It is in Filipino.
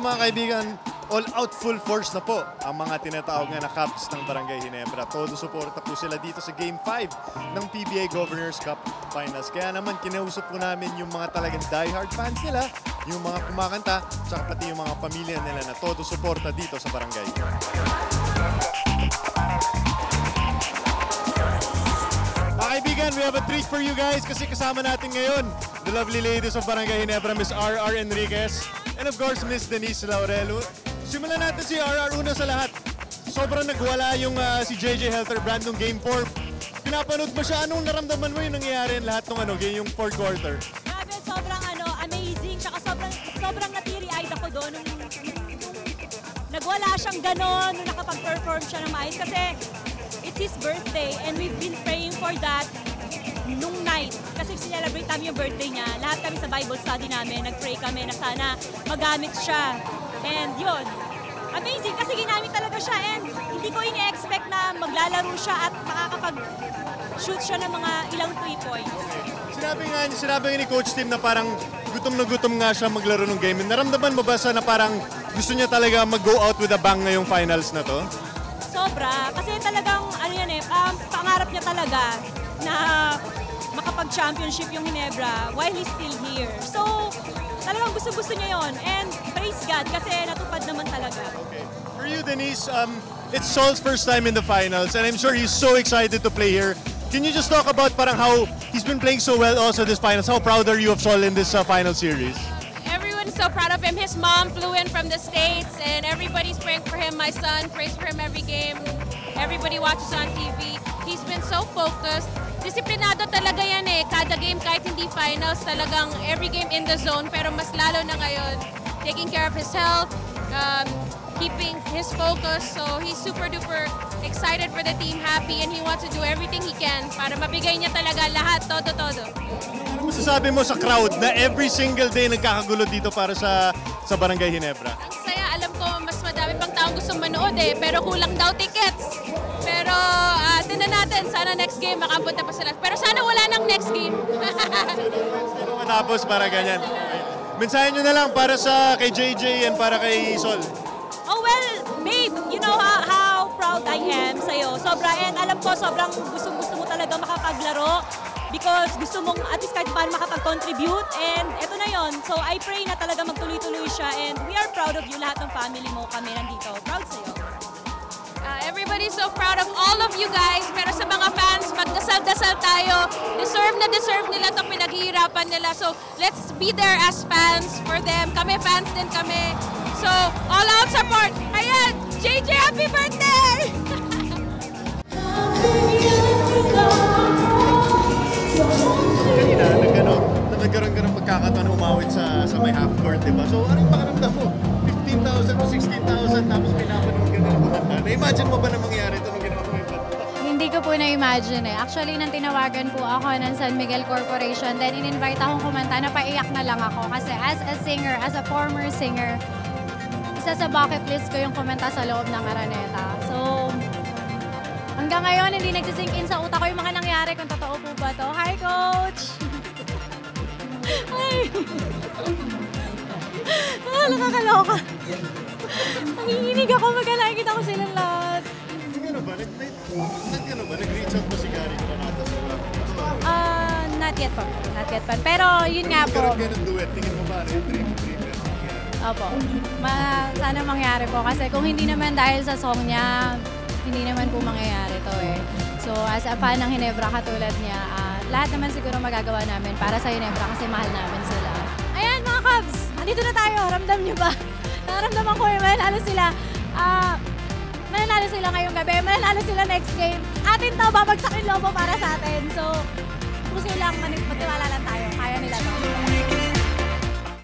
mga kaibigan, all out full force na po ang mga tinatawag nga na Cubs ng Barangay Ginebra. Todo suporta po sila dito sa Game 5 ng PBA Governors Cup Finals. Kaya naman kinausap po namin yung mga talagang diehard fans nila, yung mga kumakanta, saka pati yung mga pamilya nila na todo suporta dito sa barangay. Mga kaibigan, we have a treat for you guys kasi kasama natin ngayon the lovely ladies of Barangay Ginebra, Miss R.R. Enriquez, and of course, Miss Denise Laurelo. Simulan natin si R.R. una sa lahat. Sobrang nagwala yung si JJ Helter Brand ng Game 4. Pinapanood mo siya, anong naramdaman mo yung nangyayari lahat ng yung fourth quarter? Grabe, sobrang amazing. Tsaka sobrang natiri-eyed ako doon nung nagwala siyang ganon, nung nakapag-perform siya ng maayos. Kasi it's his birthday and we've been praying for that nung night. Kasi sinelebrate namin yung birthday niya. Lahat kami sa Bible study namin, nag-pray kami na sana magamit siya. And yun, amazing kasi ginamit talaga siya and hindi ko ini-expect na maglalaro siya at makakapag-shoot siya ng mga ilang 3 points. Sinabi nga ni Coach Tim na parang gutom na gutom nga siya maglaro ng game. Naramdaman mo ba sa na parang gusto niya talaga mag-go out with a bang ngayong finals na to? Sobra. Kasi talagang, pangarap niya talaga na makapag-championship yung Ginebra while he's still here. So, talagang gusto-gusto niya yon and praise God kasi natupad naman talaga. Okay. For you, Denise, it's Sol's first time in the finals and I'm sure he's so excited to play here. Can you just talk about parang how he's been playing so well also this finals? How proud are you of Sol in this final series? Everyone's so proud of him. His mom flew in from the States and everybody's praying for him. My son prays for him every game. Everybody watches on TV. He's been so focused. Disiplinado talaga yan eh. Kada game, kahit hindi finals, talagang every game in the zone. Pero mas lalo na ngayon, taking care of his health, keeping his focus. So he's super duper excited for the team, happy, and he wants to do everything he can para mabigay niya talaga lahat, todo-todo. Ano masasabi mo sa crowd na every single day nagkakagulo dito para sa Barangay Ginebra? Ang saya, alam ko mas madami pang taong gustong manood eh, pero kulang daw tickets. Pero tingnan natin, sana next game makapunta pa sila. Pero sana wala nang next game. Sana matapos para ganyan. Mensahe nyo na lang para sa kay JJ and para kay Sol. Oh well, babe, you know how proud I am sa'yo. Sobra, and alam ko sobrang gusto mo talaga makapaglaro because gusto mong at least kahit paano makapag-contribute and eto na yon. So I pray na talaga magtuloy-tuloy siya and we are proud of you, lahat ng family mo, kami nandito. Proud sa'yo. Everybody's so proud of all of you guys. Pero sa mga fans, magdasal-dasal tayo. Deserve na deserve nila itong pinaghihirapan nila. So let's be there as fans for them. Kami fans din kami. So all out support. Ayan, JJ, happy birthday! Kanina, nagkaroon ka ng pagkakataon na umawit sa may half court, diba? So ano yung pakiramdam mo? 15,000 o 16,000 tapos pinapanood ka na ng kumanta. Na-imagine mo ba na mangyari ito nung ginawa mo yung kanta? Hindi ko po na-imagine eh. Actually, nang tinawagan po ako ng San Miguel Corporation, then in-invite akong kumanta, napaiyak na lang ako. Kasi as a singer, as a former singer, isa sa bucket list ko yung kumanta sa loob ng Araneta. So, hanggang ngayon, hindi nagsisink in sa utak ko yung mga nangyari kung totoo po ba to. Hi, Coach! Hi! Nakakaloka. Nanginginig ako, magkakakita ko silang lahat. Nag-reach out mo si Gary Planata sa Not yet pa. Not yet pa. Pero yun nga po. Nagkaroon ka ng duet, tingin mo ba? Dream. Opo. Sana mangyari po. Kasi kung hindi naman dahil sa song niya, hindi naman po mangyayari to eh. So as a fan ng Ginebra katulad niya, lahat naman siguro magagawa namin para sa Ginebra kasi mahal namin sila. Ayan mga Cubs! Andito na tayo. Ramdam niyo ba? Naramdaman ko yung mananalo sila. Mananalo sila ngayong gabi. Mananalo sila next game. Atin to, babagsak yung lobo para sa atin. So, puso lang, magtiwala lang tayo. Kaya nila to.